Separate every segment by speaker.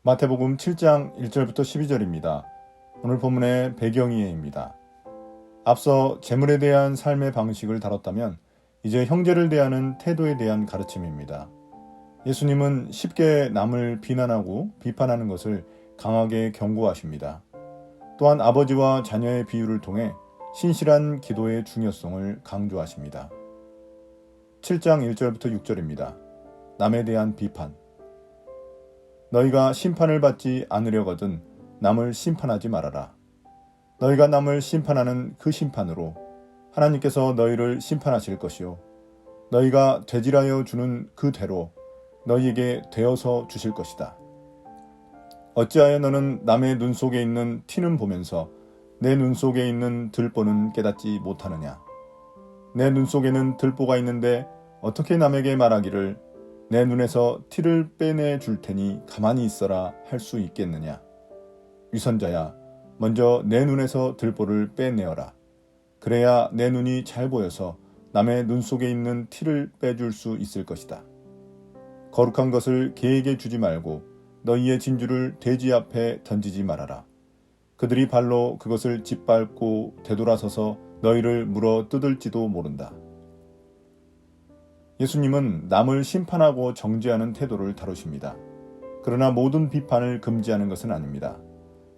Speaker 1: 마태복음 7장 1절부터 12절입니다. 오늘 본문의 배경이해입니다. 앞서 재물에 대한 삶의 방식을 다뤘다면 이제 형제를 대하는 태도에 대한 가르침입니다. 예수님은 쉽게 남을 비난하고 비판하는 것을 강하게 경고하십니다. 또한 아버지와 자녀의 비유를 통해 신실한 기도의 중요성을 강조하십니다. 7장 1절부터 6절입니다. 남에 대한 비판. 너희가 심판을 받지 않으려거든 남을 심판하지 말아라. 너희가 남을 심판하는 그 심판으로 하나님께서 너희를 심판하실 것이요 너희가 되질하여 주는 그 대로 너희에게 되어서 주실 것이다. 어찌하여 너는 남의 눈 속에 있는 티는 보면서 내 눈 속에 있는 들보는 깨닫지 못하느냐. 내 눈 속에는 들보가 있는데 어떻게 남에게 말하기를 내 눈에서 티를 빼내 줄 테니 가만히 있어라 할 수 있겠느냐. 위선자야, 먼저 내 눈에서 들보를 빼내어라. 그래야 내 눈이 잘 보여서 남의 눈 속에 있는 티를 빼줄 수 있을 것이다. 거룩한 것을 개에게 주지 말고 너희의 진주를 돼지 앞에 던지지 말아라. 그들이 발로 그것을 짓밟고 되돌아서서 너희를 물어 뜯을지도 모른다. 예수님은 남을 심판하고 정죄하는 태도를 다루십니다. 그러나 모든 비판을 금지하는 것은 아닙니다.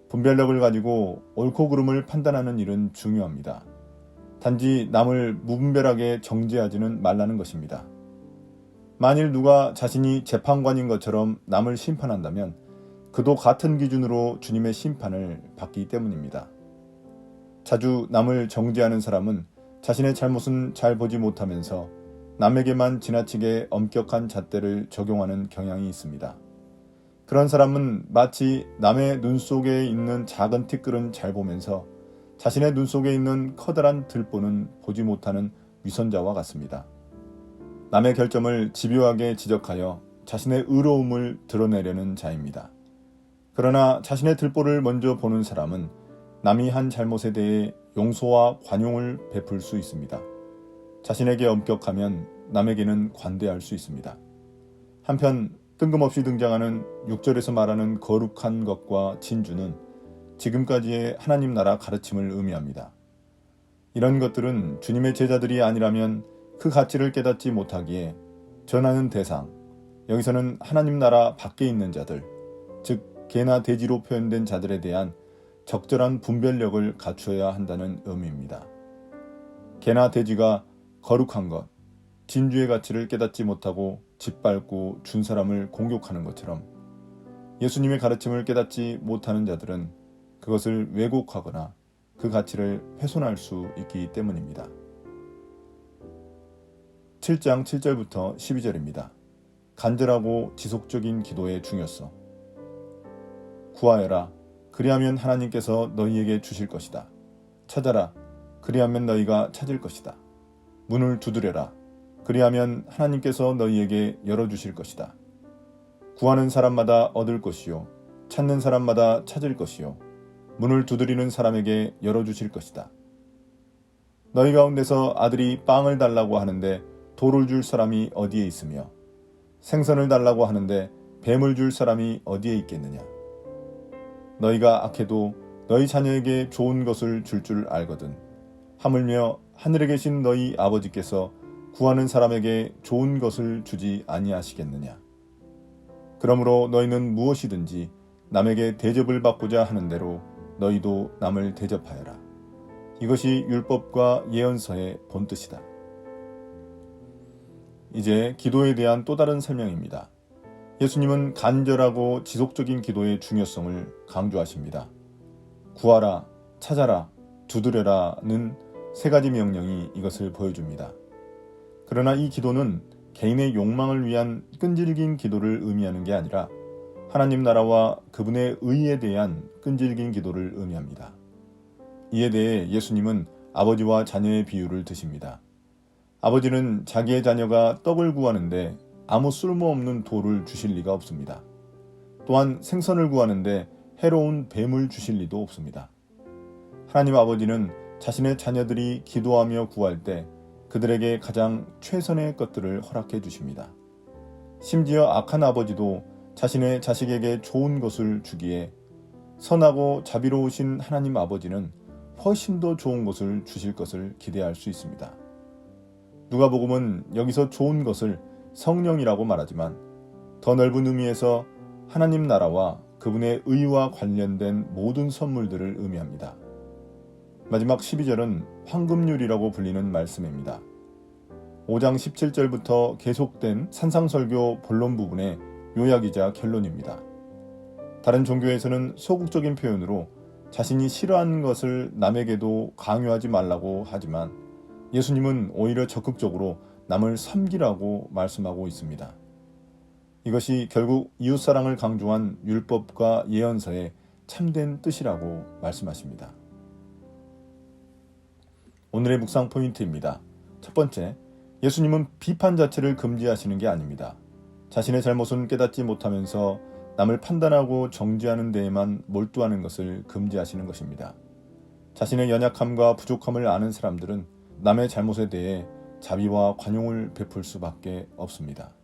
Speaker 1: 분별력을 가지고 옳고 그름을 판단하는 일은 중요합니다. 단지 남을 무분별하게 정죄하지는 말라는 것입니다. 만일 누가 자신이 재판관인 것처럼 남을 심판한다면 그도 같은 기준으로 주님의 심판을 받기 때문입니다. 자주 남을 정죄하는 사람은 자신의 잘못은 잘 보지 못하면서 남에게만 지나치게 엄격한 잣대를 적용하는 경향이 있습니다. 그런 사람은 마치 남의 눈 속에 있는 작은 티끌은 잘 보면서 자신의 눈 속에 있는 커다란 들보는 보지 못하는 위선자와 같습니다. 남의 결점을 집요하게 지적하여 자신의 의로움을 드러내려는 자입니다. 그러나 자신의 들보를 먼저 보는 사람은 남이 한 잘못에 대해 용서와 관용을 베풀 수 있습니다. 자신에게 엄격하면 남에게는 관대할 수 있습니다. 한편 뜬금없이 등장하는 6절에서 말하는 거룩한 것과 진주는 지금까지의 하나님 나라 가르침을 의미합니다. 이런 것들은 주님의 제자들이 아니라면 그 가치를 깨닫지 못하기에 전하는 대상, 여기서는 하나님 나라 밖에 있는 자들, 즉 개나 돼지로 표현된 자들에 대한 적절한 분별력을 갖추어야 한다는 의미입니다. 개나 돼지가 거룩한 것, 진주의 가치를 깨닫지 못하고 짓밟고 준 사람을 공격하는 것처럼 예수님의 가르침을 깨닫지 못하는 자들은 그것을 왜곡하거나 그 가치를 훼손할 수 있기 때문입니다. 7장 7절부터 12절입니다. 간절하고 지속적인 기도의 중요성. 구하여라. 그리하면 하나님께서 너희에게 주실 것이다. 찾아라. 그리하면 너희가 찾을 것이다. 문을 두드려라. 그리하면 하나님께서 너희에게 열어주실 것이다. 구하는 사람마다 얻을 것이요 찾는 사람마다 찾을 것이요 문을 두드리는 사람에게 열어주실 것이다. 너희 가운데서 아들이 빵을 달라고 하는데 돌을 줄 사람이 어디에 있으며 생선을 달라고 하는데 뱀을 줄 사람이 어디에 있겠느냐. 너희가 악해도 너희 자녀에게 좋은 것을 줄 알거든. 하물며 하늘에 계신 너희 아버지께서 구하는 사람에게 좋은 것을 주지 아니하시겠느냐. 그러므로 너희는 무엇이든지 남에게 대접을 받고자 하는 대로 너희도 남을 대접하여라. 이것이 율법과 예언서의 본뜻이다. 이제 기도에 대한 또 다른 설명입니다. 예수님은 간절하고 지속적인 기도의 중요성을 강조하십니다. 구하라, 찾아라, 두드려라는 세 가지 명령이 이것을 보여줍니다. 그러나 이 기도는 개인의 욕망을 위한 끈질긴 기도를 의미하는 게 아니라 하나님 나라와 그분의 의에 대한 끈질긴 기도를 의미합니다. 이에 대해 예수님은 아버지와 자녀의 비유를 드십니다. 아버지는 자기의 자녀가 떡을 구하는데 아무 쓸모없는 돌을 주실 리가 없습니다. 또한 생선을 구하는데 해로운 뱀을 주실 리도 없습니다. 하나님 아버지는 자신의 자녀들이 기도하며 구할 때 그들에게 가장 최선의 것들을 허락해 주십니다. 심지어 악한 아버지도 자신의 자식에게 좋은 것을 주기에 선하고 자비로우신 하나님 아버지는 훨씬 더 좋은 것을 주실 것을 기대할 수 있습니다. 누가복음은 여기서 좋은 것을 성령이라고 말하지만 더 넓은 의미에서 하나님 나라와 그분의 의와 관련된 모든 선물들을 의미합니다. 마지막 12절은 황금률이라고 불리는 말씀입니다. 5장 17절부터 계속된 산상설교 본론 부분의 요약이자 결론입니다. 다른 종교에서는 소극적인 표현으로 자신이 싫어하는 것을 남에게도 강요하지 말라고 하지만 예수님은 오히려 적극적으로 남을 섬기라고 말씀하고 있습니다. 이것이 결국 이웃사랑을 강조한 율법과 예언서의 참된 뜻이라고 말씀하십니다. 오늘의 묵상 포인트입니다. 첫 번째, 예수님은 비판 자체를 금지하시는 게 아닙니다. 자신의 잘못은 깨닫지 못하면서 남을 판단하고 정죄하는 데에만 몰두하는 것을 금지하시는 것입니다. 자신의 연약함과 부족함을 아는 사람들은 남의 잘못에 대해 자비와 관용을 베풀 수밖에 없습니다.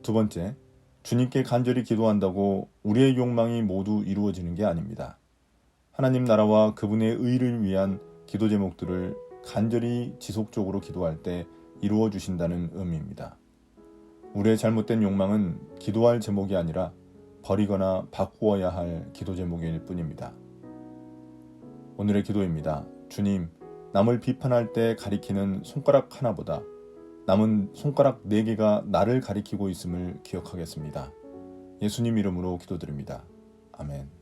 Speaker 1: 두 번째, 주님께 간절히 기도한다고 우리의 욕망이 모두 이루어지는 게 아닙니다. 하나님 나라와 그분의 의를 위한 기도 제목들을 간절히 지속적으로 기도할 때 이루어 주신다는 의미입니다. 우리의 잘못된 욕망은 기도할 제목이 아니라 버리거나 바꾸어야 할 기도 제목일 뿐입니다. 오늘의 기도입니다. 주님, 남을 비판할 때 가리키는 손가락 하나보다 남은 손가락 4개가 나를 가리키고 있음을 기억하겠습니다. 예수님 이름으로 기도드립니다. 아멘.